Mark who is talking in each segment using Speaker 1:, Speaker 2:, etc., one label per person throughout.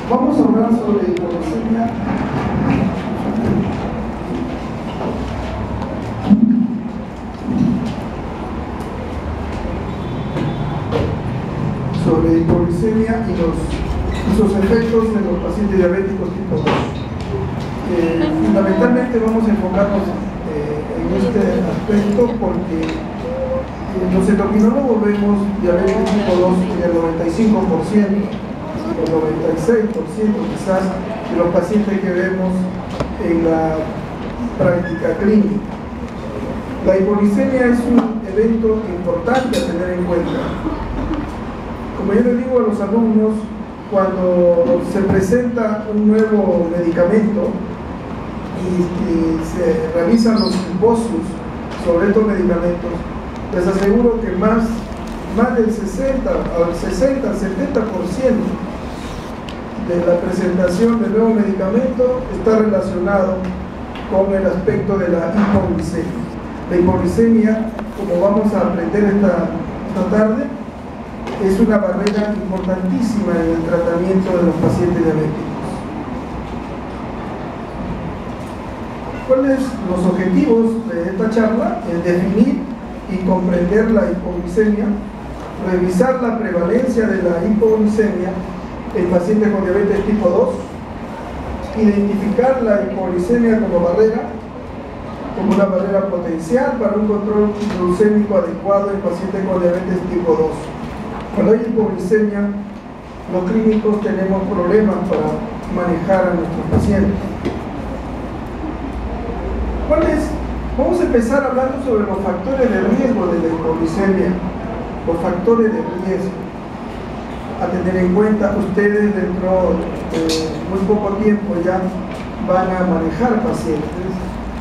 Speaker 1: Vamos a hablar sobre hipoglucemia. Sobre hipoglucemia y sus efectos en los pacientes diabéticos tipo 2. Fundamentalmente vamos a enfocarnos en este aspecto porque los endocrinólogos vemos diabetes tipo 2 en el 95%, el 96% quizás de los pacientes que vemos en la práctica clínica. La hipoglucemia es un evento importante a tener en cuenta. Como yo les digo a los alumnos, cuando se presenta un nuevo medicamento y se realizan los simposios sobre estos medicamentos, les aseguro que más del 60 al 60 al 70% de la presentación del nuevo medicamento está relacionado con el aspecto de la hipoglucemia. La hipoglucemia, como vamos a aprender esta tarde, es una barrera importantísima en el tratamiento de los pacientes diabéticos. ¿Cuáles son los objetivos de esta charla? Es definir y comprender la hipoglucemia, revisar la prevalencia de la hipoglucemia en pacientes con diabetes tipo 2, identificar la hipoglucemia como una barrera potencial para un control glucémico adecuado en pacientes con diabetes tipo 2. Cuando hay hipoglucemia, los clínicos tenemos problemas para manejar a nuestros pacientes. Vamos a empezar hablando sobre los factores de riesgo de la hipoglucemia. Los factores de riesgo a tener en cuenta. Ustedes dentro de muy poco tiempo ya van a manejar pacientes,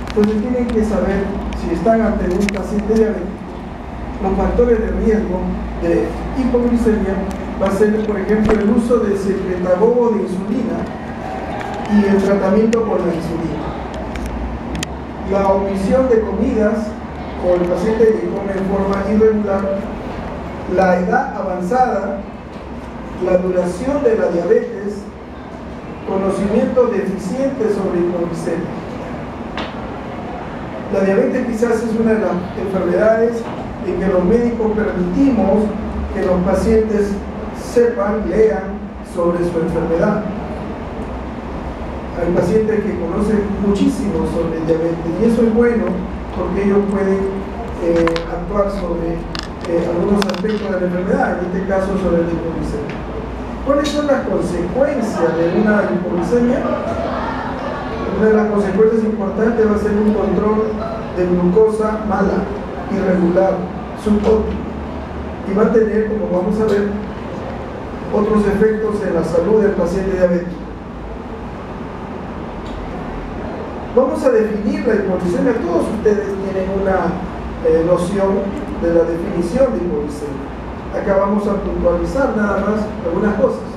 Speaker 1: entonces tienen que saber si están ante un paciente diabético. Los factores de riesgo de hipoglucemia va a ser, por ejemplo, el uso de secretagogo de insulina y el tratamiento con la insulina, la omisión de comidas o el paciente que come en forma irregular, la edad avanzada, la duración de la diabetes, conocimiento deficiente sobre hipoglucemia. La diabetes quizás es una de las enfermedades en que los médicos permitimos que los pacientes sepan, lean sobre su enfermedad. Hay pacientes que conocen muchísimo sobre diabetes y eso es bueno porque ellos pueden actuar sobre algunos aspectos de la enfermedad, en este caso sobre la hipoglucemia. ¿Cuáles son las consecuencias de una hipoglucemia? Una de las consecuencias importantes va a ser un control de glucosa mala, irregular, subóptimo, y va a tener, como vamos a ver, otros efectos en la salud del paciente diabético. Vamos a definir la hipoglucemia. Todos ustedes tienen una noción de la definición de hipoglucemia. Acá vamos a puntualizar nada más algunas cosas.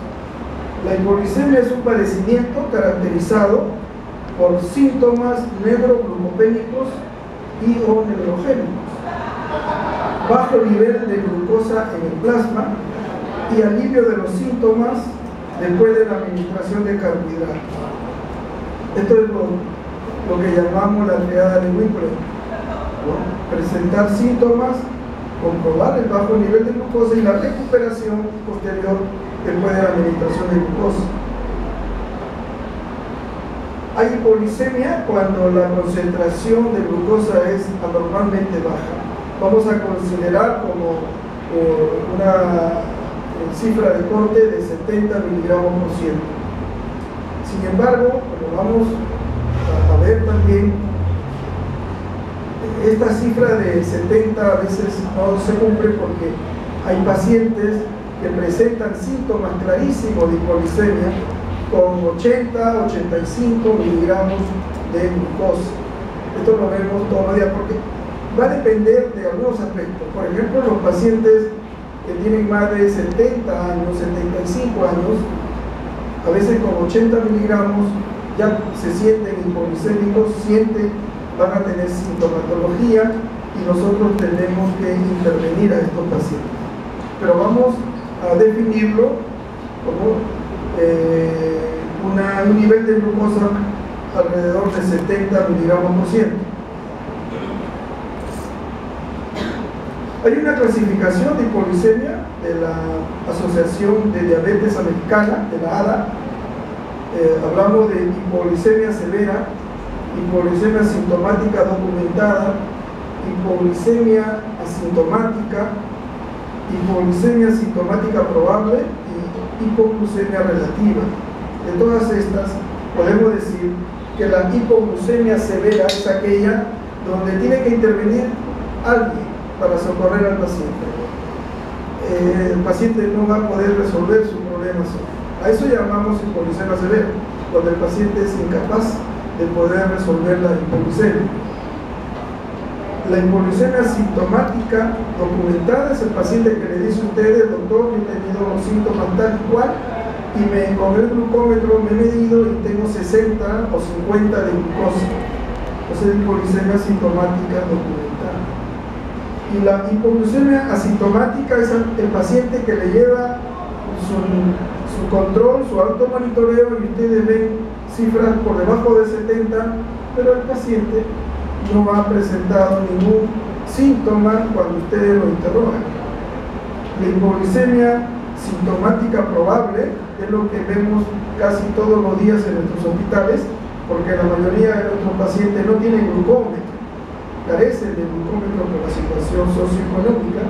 Speaker 1: La hipoglucemia es un padecimiento caracterizado por síntomas neuroglucopénicos y o neurogénicos, bajo nivel de glucosa en el plasma y alivio de los síntomas después de la administración de carbohidratos. Esto es lo que llamamos la triada de Whipple, ¿no? Presentar síntomas, comprobar el bajo nivel de glucosa y la recuperación posterior después de la administración de glucosa. Hay hipoglucemia cuando la concentración de glucosa es anormalmente baja. Vamos a considerar como una cifra de corte de 70 miligramos por ciento. Sin embargo, como vamos a ver también, esta cifra de 70 a veces no se cumple porque hay pacientes que presentan síntomas clarísimos de hipoglucemia con 80, 85 miligramos de glucosa. Esto lo vemos todos los días porque va a depender de algunos aspectos. Por ejemplo, los pacientes que tienen más de 70 años, 75 años, a veces con 80 miligramos ya se sienten hipoglucémicos, van a tener sintomatología y nosotros tenemos que intervenir a estos pacientes. pero vamos a definirlo como un nivel de glucosa alrededor de 70 miligramos por ciento. Hay una clasificación de hipoglicemia de la Asociación de Diabetes Americana, de la ADA. Hablamos de hipoglicemia severa, hipoglicemia sintomática documentada, hipoglicemia asintomática, hipoglicemia sintomática probable y hipoglucemia relativa. De todas estas, podemos decir que la hipoglucemia severa es aquella donde tiene que intervenir alguien para socorrer al paciente. El paciente no va a poder resolver su problema solo. A eso llamamos hipoglucemia severa, donde el paciente es incapaz de poder resolver la hipoglucemia. La hipoglucemia sintomática documentada es el paciente que le dice a usted: doctor, yo he tenido los síntomas tal y cual, y con el glucómetro me he medido y tengo 60 o 50 de glucosa. Esa es hipoglucemia sintomática documentada. Y la hipoglucemia asintomática es el paciente que le lleva su control, su automonitoreo, y ustedes ven cifras por debajo de 70, pero el paciente no ha presentado ningún síntoma cuando ustedes lo interrogan. La hipoglucemia sintomática probable es lo que vemos casi todos los días en nuestros hospitales, porque la mayoría de nuestros pacientes no tienen glucómetro, carecen de glucómetro por la situación socioeconómica,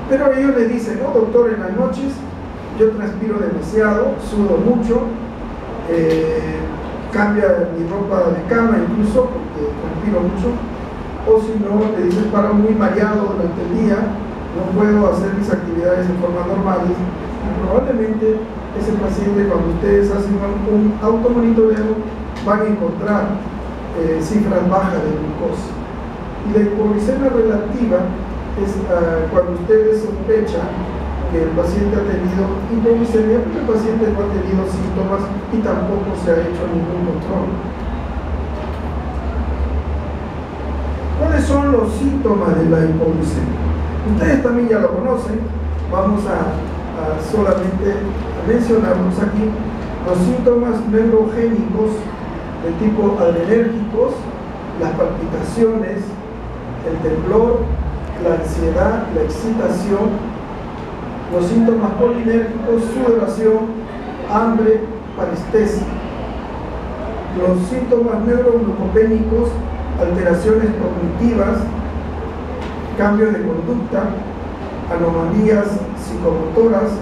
Speaker 1: pero ellos le dicen: no, doctor, en las noches yo transpiro demasiado, sudo mucho, cambia mi ropa de cama incluso porque transpiro mucho, o si no, le dicen: paro muy mareado durante el día, no puedo hacer mis actividades de forma normales. Y probablemente ese paciente, cuando ustedes hacen un automonitoreo, van a encontrar cifras bajas de glucosa. Y la hipoglucemia relativa es cuando ustedes sospechan que el paciente ha tenido hipoglucemia, pero el paciente no ha tenido síntomas y tampoco se ha hecho ningún control. ¿Cuáles son los síntomas de la hipoglucemia? Ustedes también ya lo conocen, vamos a solamente mencionarlos aquí. Los síntomas neurogénicos de tipo adrenérgicos, las palpitaciones, el temblor, la ansiedad, la excitación. Los síntomas polinérgicos: sudoración, hambre, parestesia. Los síntomas neuroglucopénicos: alteraciones cognitivas, cambios de conducta, anomalías psicomotoras,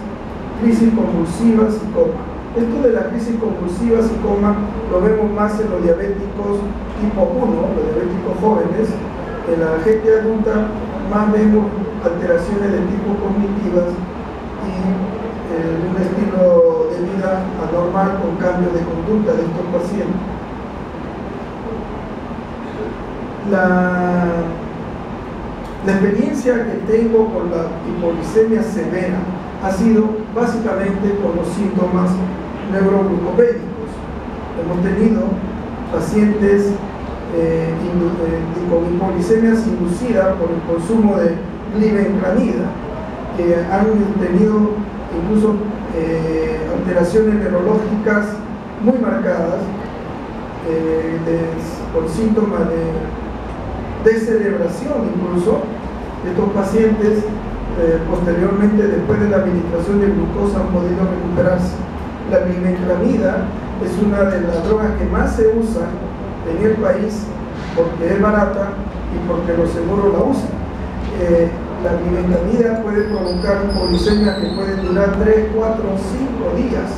Speaker 1: crisis convulsivas y coma. Esto de la crisis convulsiva y coma lo vemos más en los diabéticos tipo 1, los diabéticos jóvenes. En la gente adulta más vemos alteraciones de tipo cognitivas y un estilo de vida anormal con cambios de conducta de estos pacientes. La experiencia que tengo con la hipoglucemia severa ha sido básicamente con los síntomas neuroglucopénicos. Hemos tenido pacientes con hipoglucemias inducidas por el consumo de glibenclamida, que han tenido incluso alteraciones neurológicas muy marcadas, con síntomas de celebración incluso. Estos pacientes posteriormente, después de la administración de glucosa, han podido recuperarse. La glibenclamida es una de las drogas que más se usa en el país porque es barata y porque los seguros la usan. La glibenclamida puede provocar hipoglucemia que puede durar 3, 4, 5 días.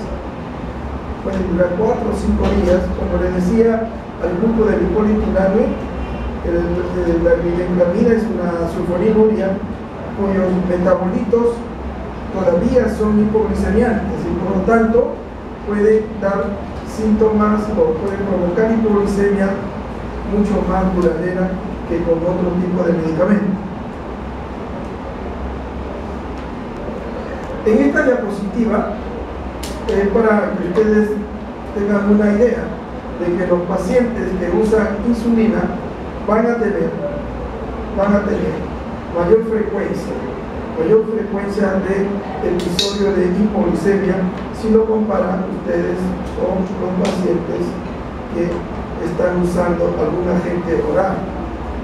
Speaker 1: Puede durar 4 o 5 días. Como les decía al grupo de lipolitinato, la glibenclamida es una sulfoniluria cuyos metabolitos todavía son hipoglicemiantes y por lo tanto puede dar síntomas o puede provocar hipoglucemia mucho más duradera que con otro tipo de medicamento. En esta diapositiva es para que ustedes tengan una idea de que los pacientes que usan insulina van a tener mayor frecuencia mayor frecuencia de episodio de hipoglicemia si lo comparan ustedes con los pacientes que están usando algún agente oral.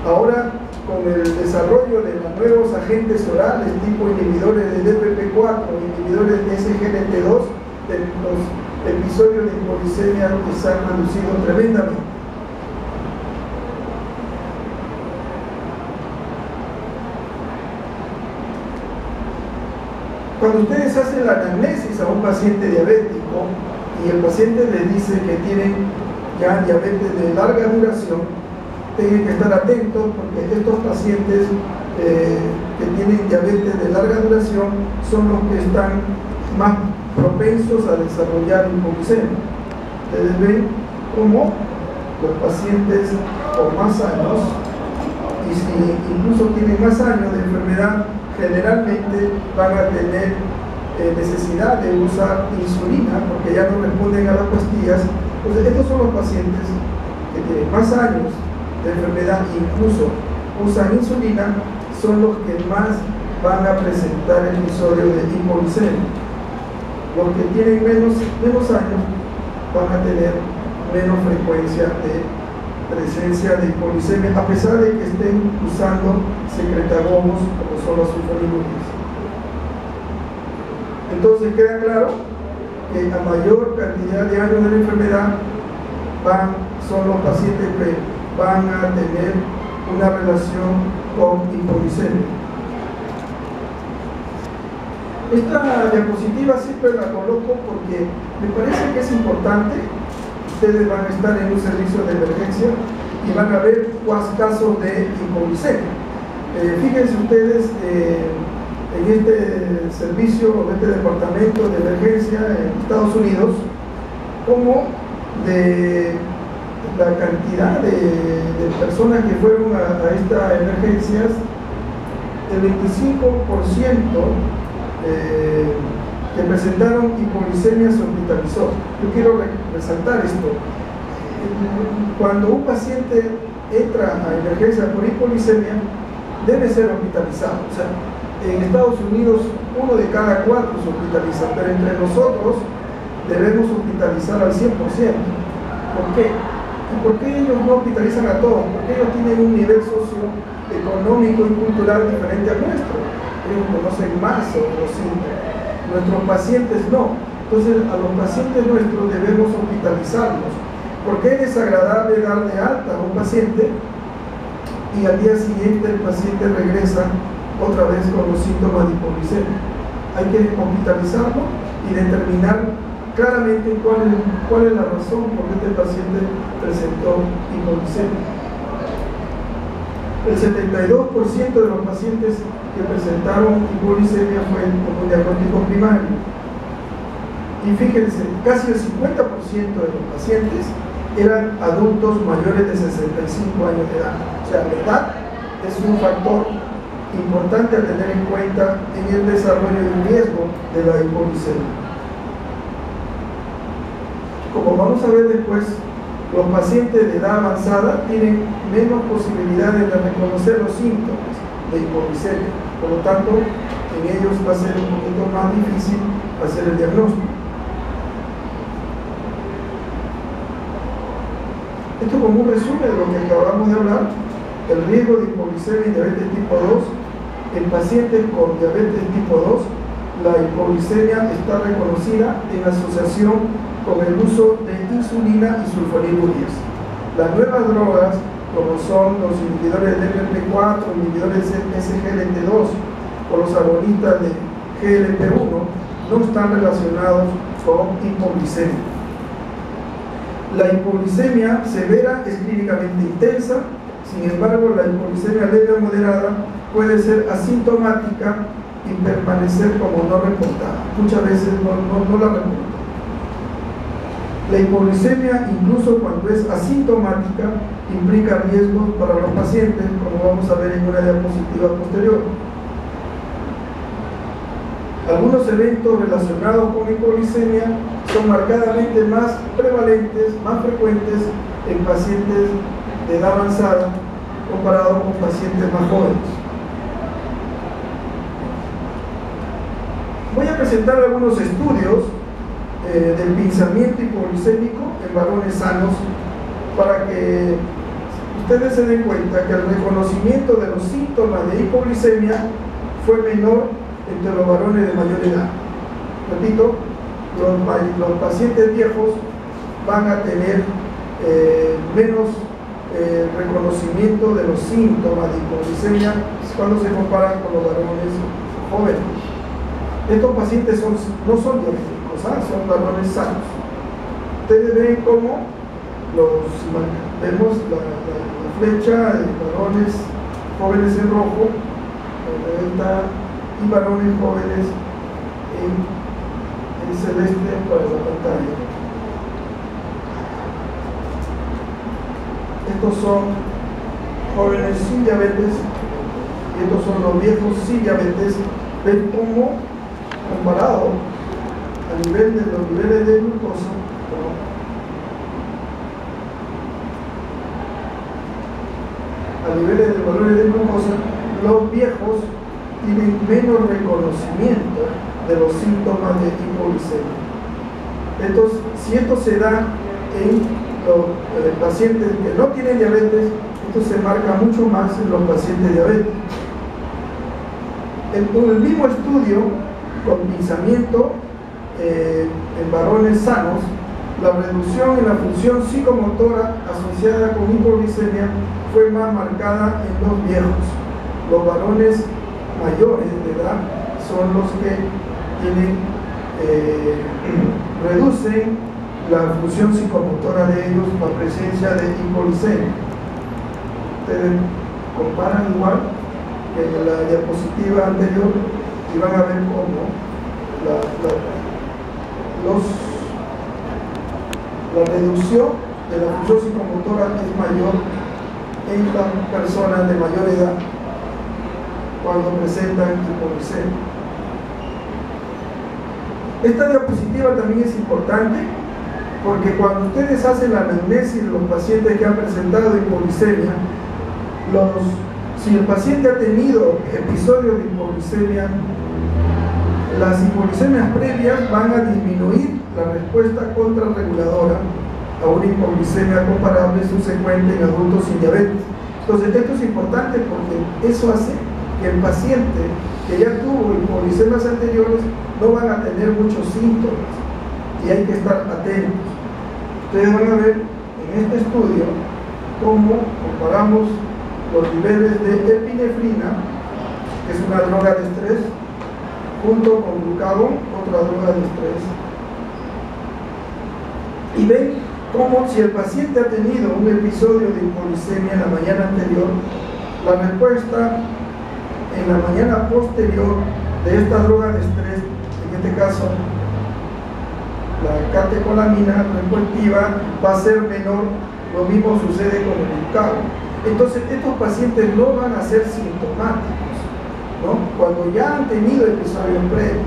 Speaker 1: Ahora, con el desarrollo de los nuevos agentes orales tipo inhibidores de DPP4, inhibidores de SGLT2, los episodios de hipoglicemia se han reducido tremendamente. Cuando ustedes hacen la anamnesis a un paciente diabético y el paciente les dice que tienen ya diabetes de larga duración, tienen que estar atentos porque estos pacientes que tienen diabetes de larga duración son los que están más propensos a desarrollar hipoglicemia. Ustedes ven cómo los pacientes con más años, y si incluso tienen más años de enfermedad, generalmente van a tener necesidad de usar insulina porque ya no responden a las pastillas. Entonces estos son los pacientes que tienen más años de enfermedad, incluso usan insulina, son los que más van a presentar el episodio de hipoglicemia. Los que tienen menos años van a tener menos frecuencia de presencia de hipoglicemia, a pesar de que estén usando secretagomos como son las sulfonimurias. Entonces queda claro que a mayor cantidad de años de la enfermedad son los pacientes que van a tener una relación con hipoglicemia. Esta diapositiva siempre la coloco porque me parece que es importante. Ustedes van a estar en un servicio de emergencia y van a ver casos de hipoglicemia. Fíjense ustedes en este servicio, en este departamento de emergencia en Estados Unidos, como de la cantidad de personas que fueron a estas emergencias, el 25% que presentaron hipoglicemia se hospitalizó. Yo quiero resaltar esto. Cuando un paciente entra a emergencia por hipoglicemia, debe ser hospitalizado. O sea, en Estados Unidos 1 de cada 4 se hospitaliza, pero entre nosotros debemos hospitalizar al 100%. ¿Por qué? ¿Y por qué ellos no hospitalizan a todos? Porque ellos tienen un nivel socioeconómico y cultural diferente al nuestro. Ellos conocen más sobre los síntomas. Nuestros pacientes no. Entonces a los pacientes nuestros debemos hospitalizarlos, porque es desagradable dar de alta a un paciente y al día siguiente el paciente regresa otra vez con los síntomas de hipoglicemia. Hay que hospitalizarlo y determinar claramente cuál es la razón por qué este paciente presentó hipoglicemia. El 72% de los pacientes que presentaron hipoglicemia fue como diagnóstico primario. Y fíjense, casi el 50% de los pacientes eran adultos mayores de 65 años de edad. O sea, la edad es un factor importante a tener en cuenta en el desarrollo y riesgo de la hipoglicemia. Como vamos a ver después, los pacientes de edad avanzada tienen menos posibilidades de reconocer los síntomas de hipoglicemia. Por lo tanto, en ellos va a ser un poquito más difícil hacer el diagnóstico. Esto como un resumen de lo que acabamos de hablar: el riesgo de hipoglicemia y diabetes tipo 2. En pacientes con diabetes tipo 2, la hipoglicemia está reconocida en asociación con el uso de insulina y sulfonimurias. Las nuevas drogas, como son los inhibidores de DPP4, inhibidores de SGLT2 o los agonistas de GLP1, no están relacionados con hipoglicemia. La hipoglicemia severa es clínicamente intensa. Sin embargo, la hipoglicemia leve o moderada puede ser asintomática y permanecer como no reportada. Muchas veces no la reportan. La hipoglicemia, incluso cuando es asintomática, implica riesgos para los pacientes, como vamos a ver en una diapositiva posterior. Algunos eventos relacionados con hipoglicemia son marcadamente más prevalentes, más frecuentes en pacientes de edad avanzada comparado con pacientes más jóvenes. a presentar algunos estudios del pensamiento hipoglicémico en varones sanos para que ustedes se den cuenta que el reconocimiento de los síntomas de hipoglicemia fue menor entre los varones de mayor edad. Repito, los pacientes viejos van a tener menos reconocimiento de los síntomas de hipoglicemia cuando se comparan con los varones jóvenes. Estos pacientes no son diabéticos, son varones sanos. Ustedes ven cómo vemos la flecha de varones jóvenes en rojo, y varones jóvenes en celeste para la pantalla. Estos son jóvenes sin diabetes y estos son los viejos sin diabetes. Ven cómo, comparado a nivel de los niveles de glucosa, a niveles de valores de glucosa, los viejos tienen menos reconocimiento de los síntomas de hipoglicemia. Entonces, si esto se da en los pacientes que no tienen diabetes, esto se marca mucho más en los pacientes diabéticos. En el mismo estudio con pensamiento en varones sanos, la reducción en la función psicomotora asociada con hipoglicemia fue más marcada en los viejos. Los varones mayores de edad son los que reducen la función psicomotora de ellos por presencia de hipoglicemia. Ustedes comparan igual que en la diapositiva anterior y van a ver cómo la reducción de la función psicomotora es mayor en las personas de mayor edad cuando presentan hipoglicemia. Esta diapositiva también es importante porque cuando ustedes hacen la anamnesis de los pacientes que han presentado hipoglicemia, si el paciente ha tenido episodios de hipoglicemia, las hipoglicemias previas van a disminuir la respuesta contrarreguladora a una hipoglicemia comparable subsecuente en adultos sin diabetes. Entonces esto es importante porque eso hace que el paciente que ya tuvo hipoglicemias anteriores no van a tener muchos síntomas y hay que estar atentos. Ustedes van a ver en este estudio cómo comparamos los niveles de epinefrina, que es una droga de estrés, junto con glucagón, otra droga de estrés. Y ven cómo si el paciente ha tenido un episodio de hipoglicemia en la mañana anterior, la respuesta en la mañana posterior de esta droga de estrés, en este caso la catecolamina respectiva, va a ser menor. Lo mismo sucede con el glucagón. Entonces estos pacientes no van a ser sintomáticos, ¿no? Cuando ya han tenido episodios previos.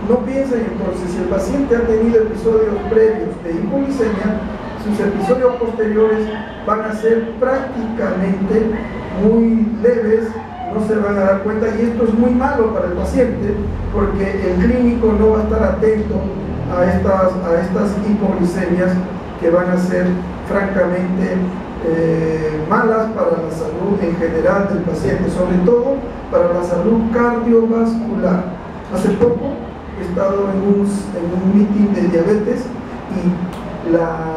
Speaker 1: No piensen entonces, si el paciente ha tenido episodios previos de hipoglicemia, sus episodios posteriores van a ser prácticamente muy leves, no se van a dar cuenta, y esto es muy malo para el paciente porque el clínico no va a estar atento a estas hipoglicemias que van a ser francamente malas para la salud en general del paciente, sobre todo para la salud cardiovascular. Hace poco he estado en un meeting de diabetes y la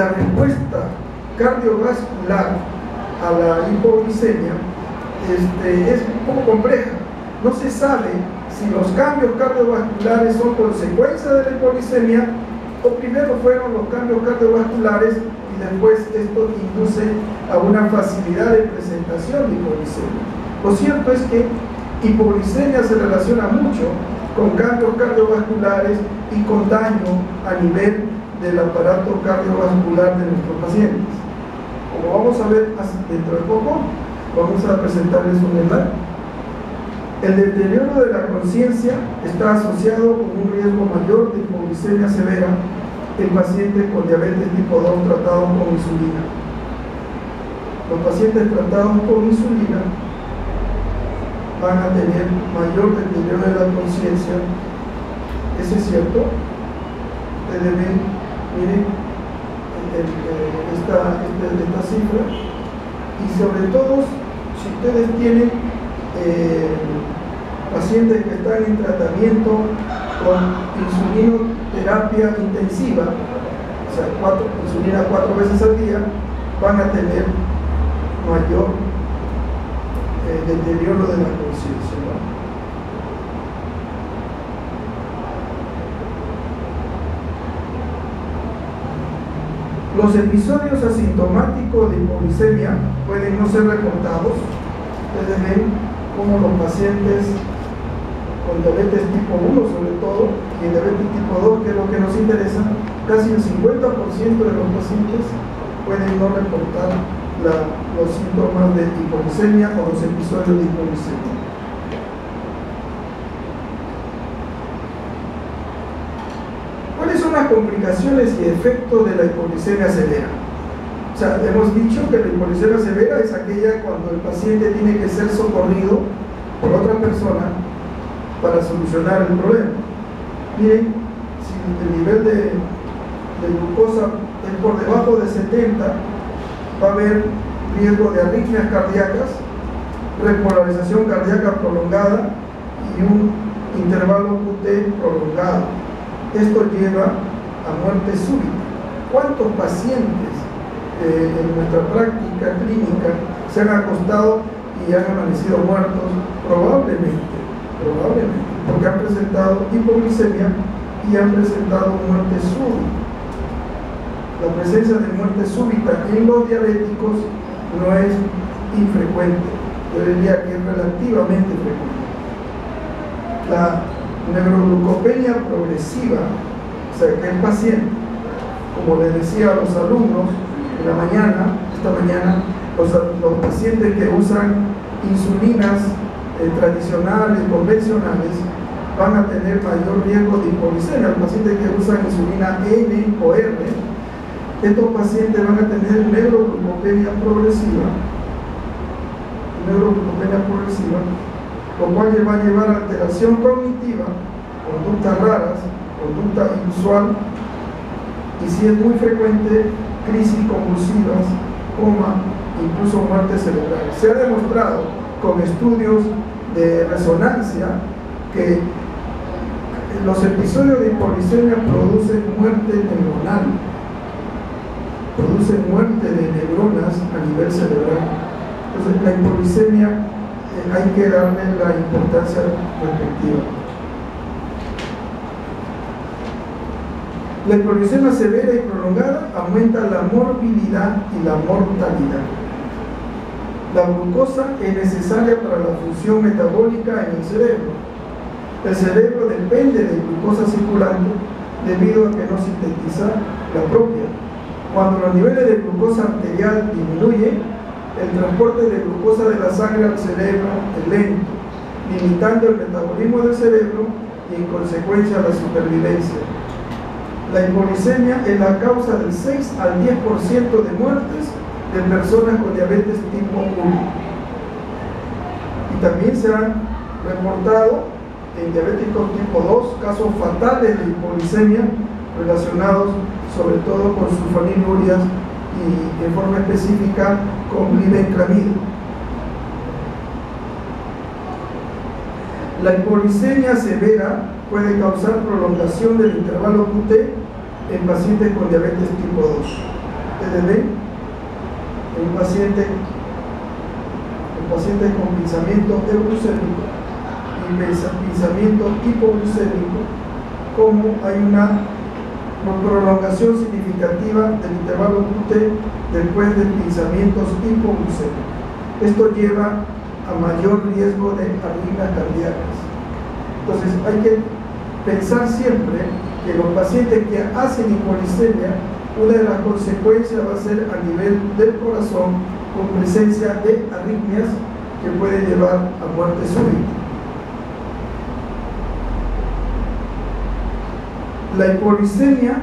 Speaker 1: respuesta cardiovascular a la hipoglicemia es un poco compleja. No se sabe si los cambios cardiovasculares son consecuencia de la hipoglicemia o primero fueron los cambios cardiovasculares y después esto induce a una facilidad de presentación de hipoglicemia. Lo cierto es que hipoglicemia se relaciona mucho con cambios cardiovasculares y con daño a nivel del aparato cardiovascular de nuestros pacientes. Como vamos a ver dentro de poco, vamos a presentarles un slide. El deterioro de la conciencia está asociado con un riesgo mayor de hipoglicemia severa en pacientes con diabetes tipo 2 tratados con insulina. Los pacientes tratados con insulina van a tener mayor deterioro de la conciencia. ¿Eso es cierto? Ustedes ven, miren esta cifra, y sobre todo si ustedes tienen pacientes que están en tratamiento con insulinoterapia intensiva, o sea, insulina 4 veces al día, van a tener mayor deterioro de la conciencia, ¿no? Los episodios asintomáticos de hipoglicemia pueden no ser reportados. Ustedes ven cómo los pacientes con diabetes tipo 1 sobre todo, y diabetes tipo 2, que es lo que nos interesa, casi el 50% de los pacientes pueden no reportar los síntomas de hipoglicemia o los episodios de hipoglicemia. ¿Cuáles son las complicaciones y efectos de la hipoglicemia severa? O sea, hemos dicho que la hipoglicemia severa es aquella cuando el paciente tiene que ser socorrido por otra persona para solucionar el problema. Miren, si el nivel de glucosa es por debajo de 70, va a haber riesgo de arritmias cardíacas, repolarización cardíaca prolongada y un intervalo QT prolongado. Esto lleva a muerte súbita. ¿Cuántos pacientes en nuestra práctica clínica se han acostado y han amanecido muertos? Probablemente, porque han presentado hipoglicemia y han presentado muerte súbita. La presencia de muerte súbita en los diabéticos no es infrecuente, yo diría que es relativamente frecuente. La neuroglucopenia progresiva, o sea que el paciente, como les decía a los alumnos esta mañana, los pacientes que usan insulinas tradicionales, convencionales, van a tener mayor riesgo de hipoglicemia. Los pacientes que usan insulina N o R, estos pacientes van a tener neuroglucopenia progresiva, lo cual va a llevar a alteración cognitiva, conductas raras, conducta inusual, y si es muy frecuente, crisis convulsivas, coma, incluso muerte cerebral. Se ha demostrado con estudios de resonancia que los episodios de hipoglicemia producen muerte neuronal, producen muerte de neuronas a nivel cerebral. Entonces la hipoglicemia hay que darle la importancia respectiva. La hipoglicemia severa y prolongada aumenta la morbilidad y la mortalidad. La glucosa es necesaria para la función metabólica en el cerebro. El cerebro depende de glucosa circulante debido a que no sintetiza la propia. Cuando los niveles de glucosa arterial disminuyen, el transporte de glucosa de la sangre al cerebro es lento, limitando el metabolismo del cerebro y en consecuencia la supervivencia. La hipoglicemia es la causa del 6 al 10% de muertes de personas con diabetes tipo 1. Y también se han reportado en diabéticos tipo 2 casos fatales de hipoglicemia relacionados sobre todo con sulfonilurias y en forma específica con glibenclamida. La hipoglicemia severa puede causar prolongación del intervalo QT en pacientes con diabetes tipo 2. Ustedes ven, un paciente con pensamiento euglucémico y pensamiento hipoglucémico, como hay una prolongación significativa del intervalo QT después de pensamientos hipoglucémicos. Esto lleva a mayor riesgo de arritmias cardíacas. Entonces hay que pensar siempre que los pacientes que hacen hipoglicemia, una de las consecuencias va a ser a nivel del corazón con presencia de arritmias que pueden llevar a muerte súbita. La hipoglicemia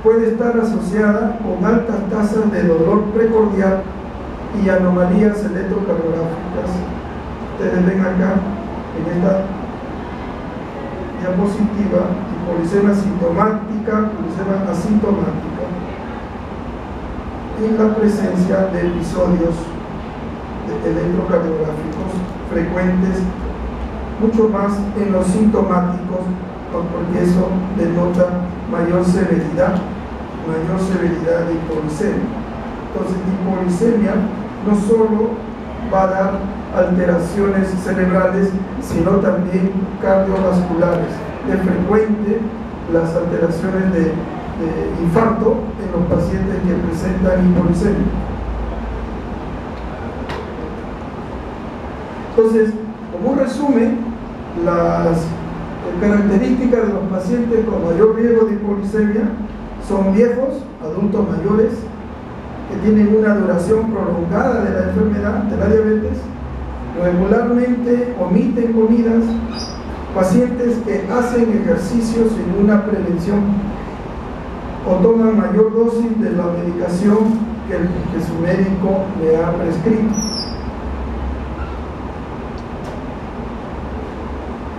Speaker 1: puede estar asociada con altas tasas de dolor precordial y anomalías electrocardiográficas Ustedes ven acá, en esta diapositiva, hipoglucemia sintomática, hipoglucemia asintomática, en la presencia de episodios electrocardiográficos frecuentes, mucho más en los sintomáticos, porque eso denota mayor severidad de hipoglucemia. Entonces, hipoglucemia no solo va a dar alteraciones cerebrales, sino también cardiovasculares. Es frecuente las alteraciones de infarto en los pacientes que presentan hipoglucemia. Entonces, como un resumen, las características de los pacientes con mayor riesgo de hipoglucemia son viejos, adultos mayores, que tienen una duración prolongada de la enfermedad, de la diabetes, regularmente omiten comidas, pacientes que hacen ejercicio sin una prevención o toman mayor dosis de la medicación que su médico le ha prescrito.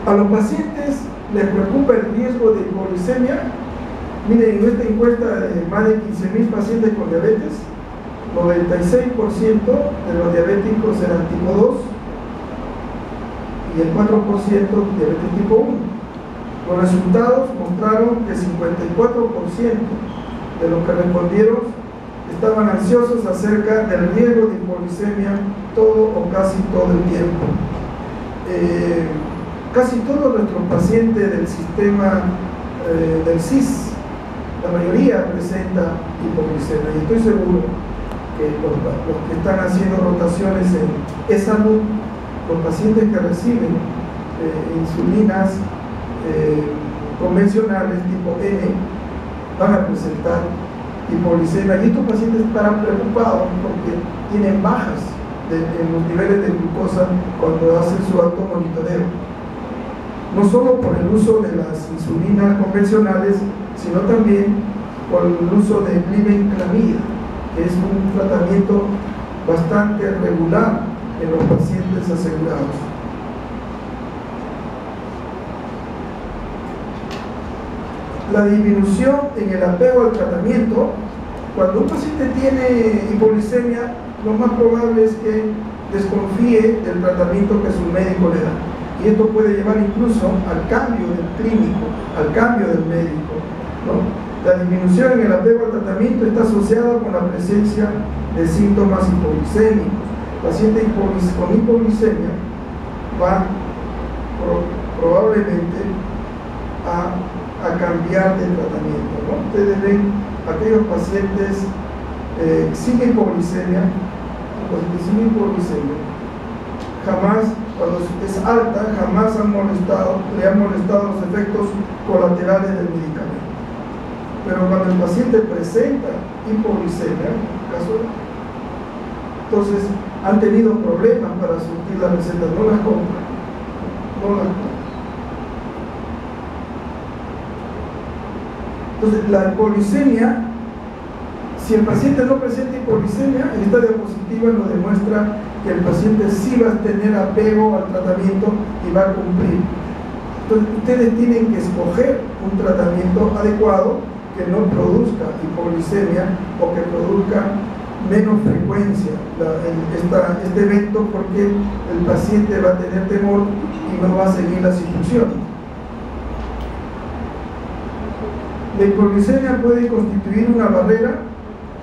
Speaker 1: A los pacientes les preocupa el riesgo de hipoglucemia. Miren, en esta encuesta de más de 15.000 pacientes con diabetes, 96% de los diabéticos eran tipo 2 y el 4% diabetes tipo 1. Los resultados mostraron que 54% de los que respondieron estaban ansiosos acerca del riesgo de hipoglucemia todo o casi todo el tiempo. Casi todos nuestros pacientes del sistema del CIS, la mayoría presenta hipoglucemia, y estoy seguro que los que están haciendo rotaciones en eSalud, los pacientes que reciben insulinas convencionales tipo N van a presentar hipoglucemia, y estos pacientes estarán preocupados porque tienen bajas en los niveles de glucosa cuando hacen su automonitoreo, no solo por el uso de las insulinas convencionales, sino también por el uso de glibenclamida, que es un tratamiento bastante regular en los pacientes asegurados. La disminución en el apego al tratamiento. Cuando un paciente tiene hipoglucemia, lo más probable es que desconfíe del tratamiento que su médico le da, y esto puede llevar incluso al cambio del clínico, al cambio del médico, ¿no? La disminución en el apego al tratamiento está asociada con la presencia de síntomas hipoglucémicos. El paciente con hipoglucemia va probablemente a cambiar de tratamiento, ¿no? Ustedes ven aquellos pacientes sin hipoglucemia, jamás, cuando es alta, jamás le han molestado los efectos colaterales del medicamento. Pero cuando el paciente presenta hipoglucemia, entonces han tenido problemas para surtir las recetas, no las compran. Entonces, la hipoglucemia, si el paciente no presenta hipoglucemia, en esta diapositiva nos demuestra que el paciente sí va a tener apego al tratamiento y va a cumplir. Entonces, ustedes tienen que escoger un tratamiento adecuado que no produzca hipoglucemia o que produzca menos frecuencia este evento, porque el paciente va a tener temor y no va a seguir las instrucciones. La hipoglucemia puede constituir una barrera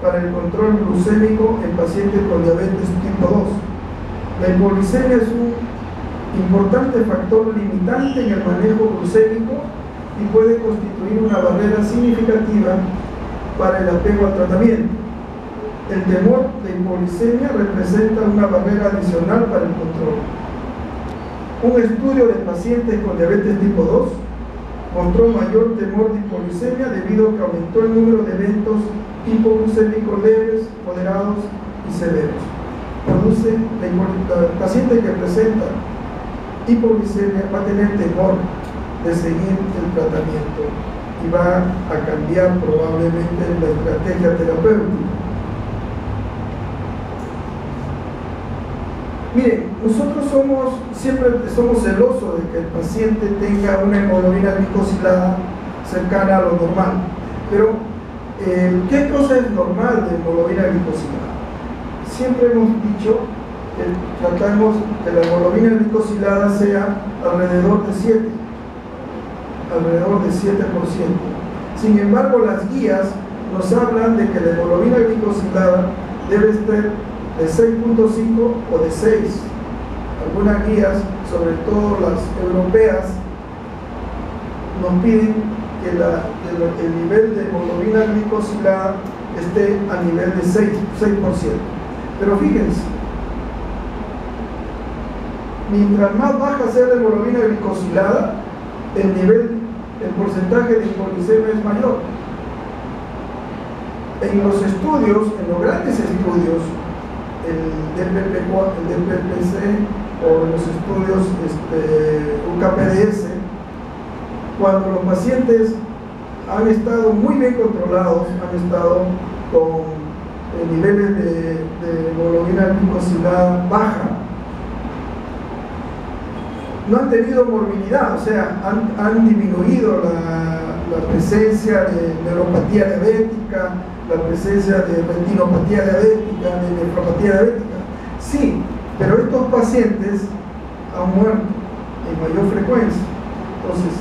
Speaker 1: para el control glucémico en pacientes con diabetes tipo 2. La hipoglucemia es un importante factor limitante en el manejo glucémico y puede constituir una barrera significativa para el apego al tratamiento. El temor de hipoglucemia representa una barrera adicional para el control. Un estudio de pacientes con diabetes tipo 2 mostró mayor temor de hipoglucemia debido a que aumentó el número de eventos hipoglucémicos leves, moderados y severos. El paciente que presenta hipoglucemia va a tener temor de seguir el tratamiento y va a cambiar probablemente la estrategia terapéutica. Miren, nosotros siempre somos celosos de que el paciente tenga una hemoglobina glicosilada cercana a lo normal. Pero, ¿qué cosa es normal de hemoglobina glicosilada? Siempre hemos dicho que tratamos que la hemoglobina glicosilada sea alrededor de 7%. Sin embargo, las guías nos hablan de que la hemoglobina glicosilada debe estar de 6.5 o de 6. Algunas guías, sobre todo las europeas, nos piden que el nivel de hemoglobina glicosilada esté a nivel de 6%. Pero fíjense, mientras más baja sea la hemoglobina glicosilada, el porcentaje de hipoglicemia es mayor. En los estudios, en los grandes estudios, el DPPC o los estudios UKPDS, cuando los pacientes han estado muy bien controlados, han estado con niveles de hemoglobina glicosilada baja, no han tenido morbilidad, o sea, han disminuido la presencia de neuropatía diabética, la presencia de retinopatía diabética, de nefropatía diabética. Sí, pero estos pacientes han muerto en mayor frecuencia. Entonces,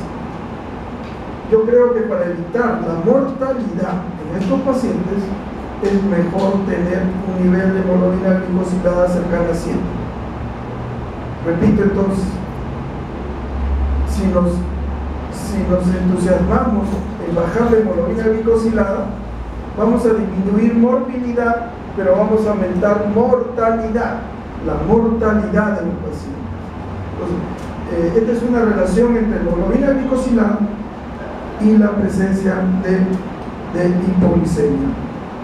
Speaker 1: yo creo que para evitar la mortalidad en estos pacientes es mejor tener un nivel de hemoglobina glicosilada cercana a 100. Repito entonces, si nos entusiasmamos en bajar la hemoglobina glicosilada, vamos a disminuir morbilidad, pero vamos a aumentar mortalidad, la mortalidad de los pacientes. Entonces, esta es una relación entre hemoglobina glicosilada y la presencia de hipoglicemia.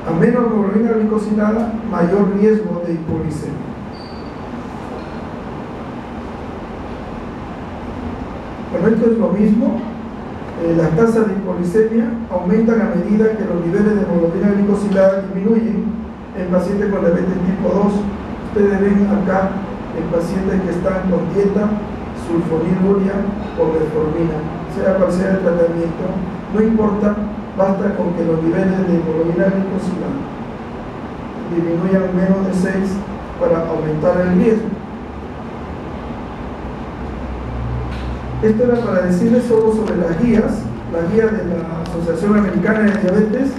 Speaker 1: A menos hemoglobina glicosilada, mayor riesgo de hipoglicemia. Bueno, esto es lo mismo. Las tasas de hipoglicemia aumentan a medida que los niveles de hemoglobina glicosilada disminuyen en pacientes con diabetes tipo 2. Ustedes ven acá en pacientes que están con dieta, sulfoniluria o metformina, sea cual sea el tratamiento, no importa, basta con que los niveles de hemoglobina glicosilada disminuyan menos de 6 para aumentar el riesgo. Esto era para decirles solo sobre las guías. La guía de la Asociación Americana de Diabetes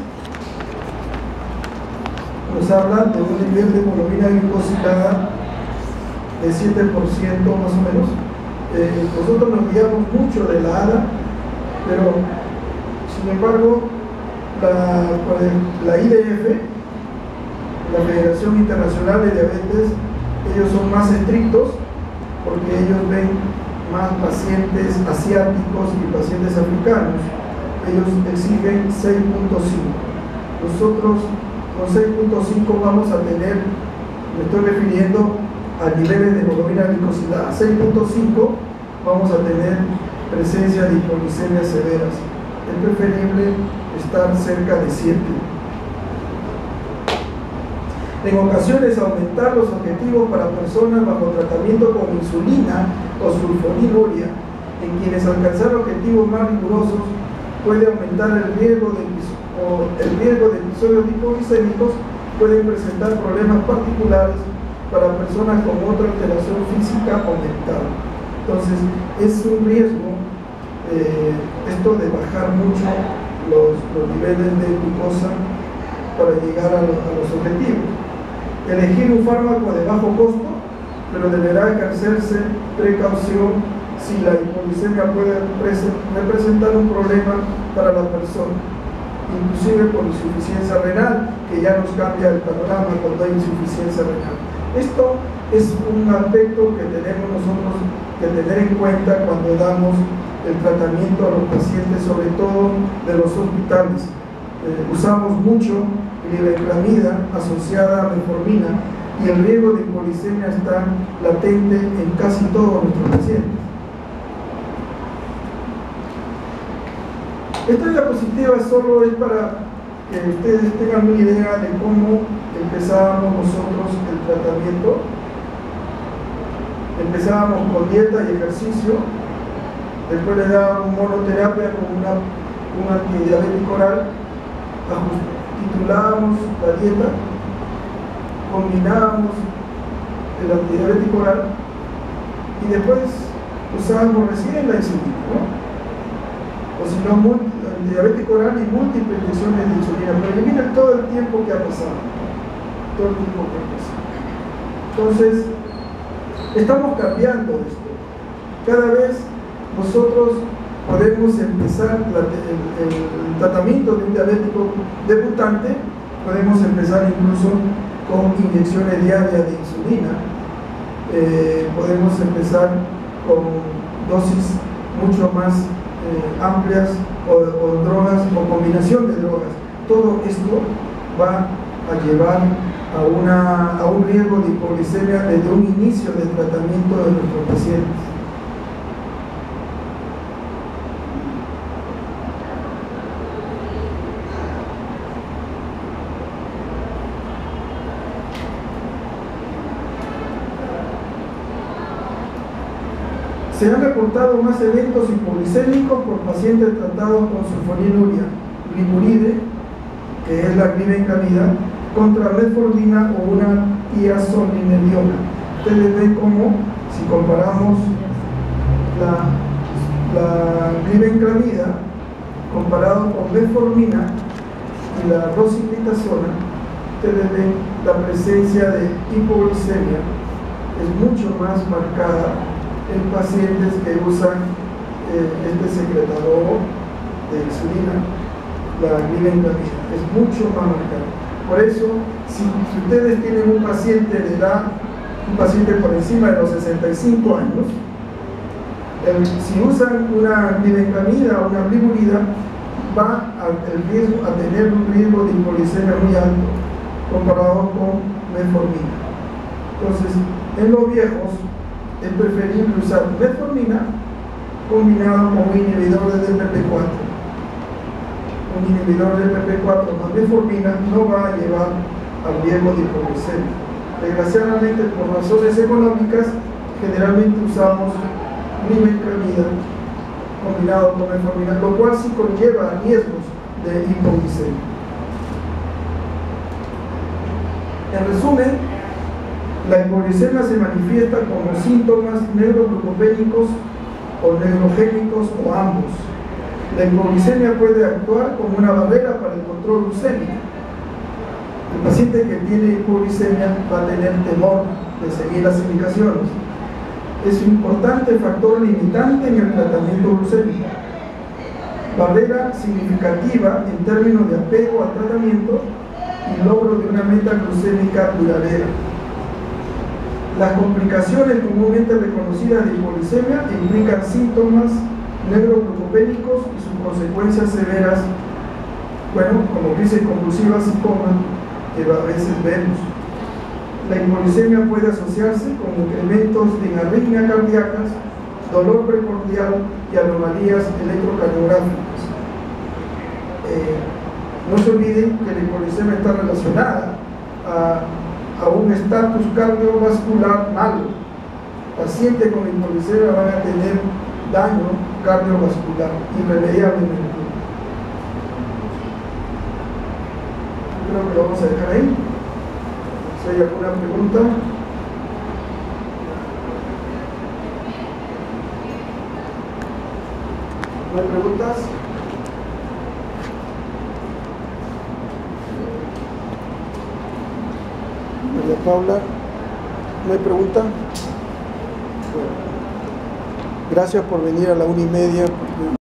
Speaker 1: nos habla de un nivel de hemoglobina glicosilada de 7% más o menos. Nosotros nos guiamos mucho de la ADA, pero sin embargo la IDF, la Federación Internacional de Diabetes, ellos son más estrictos porque ellos ven más pacientes asiáticos y pacientes africanos. Ellos exigen 6.5. Nosotros con 6.5 vamos a tener, me estoy refiriendo a niveles de hemoglobina glicosilada. 6.5 vamos a tener presencia de hipoglicemias severas. Es preferible estar cerca de 7. En ocasiones, aumentar los objetivos para personas bajo tratamiento con insulina o sulfoniluria, en quienes alcanzar objetivos más rigurosos puede aumentar el riesgo de episodios hipoglicémicos, pueden presentar problemas particulares para personas con otra alteración física o mental. Entonces, es un riesgo esto de bajar mucho los niveles de glucosa para llegar a los objetivos. Elegir un fármaco de bajo costo, pero deberá ejercerse precaución si la hipoglicemia puede representar un problema para la persona, inclusive por insuficiencia renal, que ya nos cambia el panorama cuando hay insuficiencia renal. Esto es un aspecto que tenemos nosotros que tener en cuenta cuando damos el tratamiento a los pacientes, sobre todo de los hospitales. Usamos mucho glibenclamida asociada a metformina y el riesgo de hipoglicemia está latente en casi todos nuestros pacientes. Esta diapositiva solo es para que ustedes tengan una idea de cómo empezábamos nosotros el tratamiento. Empezábamos con dieta y ejercicio, después le dábamos monoterapia con un antidiabético oral, titulábamos la dieta, combinábamos el antidiabético oral y después usábamos recién la insulina, ¿no? O si no, antidiabético oral y múltiples inyecciones de insulina, pero elimina todo el tiempo que ha pasado, todo el tiempo que ha pasado. Entonces, estamos cambiando esto. Cada vez nosotros podemos empezar el tratamiento de un diabético debutante, podemos empezar incluso con inyecciones diarias de insulina, podemos empezar con dosis mucho más amplias o drogas o combinación de drogas. Todo esto va a llevar a un riesgo de hipoglicemia desde un inicio del tratamiento de nuestros pacientes. Se han reportado más eventos hipoglicémicos por pacientes tratados con sulfonilurea, gliburide, que es la glibenclamida, contra metformina o una tiazolidinediona. Ustedes ven cómo, si comparamos la glibenclamida comparado con metformina y la rosiglitazona, ustedes ven la presencia de hipoglicemia es mucho más marcada en pacientes que usan este secretador de insulina, la glibenclamida, es mucho más marcada. Por eso, si ustedes tienen un paciente de edad, un paciente por encima de los 65 años, si usan una glibenclamida o una gliburida, va a tener un riesgo de hipoglicemia muy alto comparado con metformina. Entonces, en los viejos es preferible usar metformina combinado con un inhibidor de DPP4. Un inhibidor de DPP4 más metformina no va a llevar al riesgo de hipoglicemia. Desgraciadamente, por razones económicas, generalmente usamos glibenclamida combinado con metformina, lo cual sí conlleva riesgos de hipoglicemia. En resumen, la hipoglicemia se manifiesta como síntomas neuroglucopénicos o neurogénicos o ambos. La hipoglicemia puede actuar como una barrera para el control glucémico. El paciente que tiene hipoglicemia va a tener temor de seguir las indicaciones. Es un importante factor limitante en el tratamiento glucémico. Barrera significativa en términos de apego al tratamiento y logro de una meta glucémica duradera. Las complicaciones comúnmente reconocidas de hipoglicemia implican síntomas neuroglucopénicos y sus consecuencias severas, bueno, como crisis convulsivas y coma, que a veces vemos. La hipoglicemia puede asociarse con incrementos en arritmias cardíacas, dolor precordial y anomalías electrocardiográficas. No se olviden que la hipoglicemia está relacionada a un estatus cardiovascular malo. Pacientes con hipoglicemia van a tener daño cardiovascular irremediablemente. Creo que lo vamos a dejar ahí. Si hay alguna pregunta. ¿No hay preguntas? María Paula, ¿no hay pregunta? Bueno, gracias por venir a la 1:30.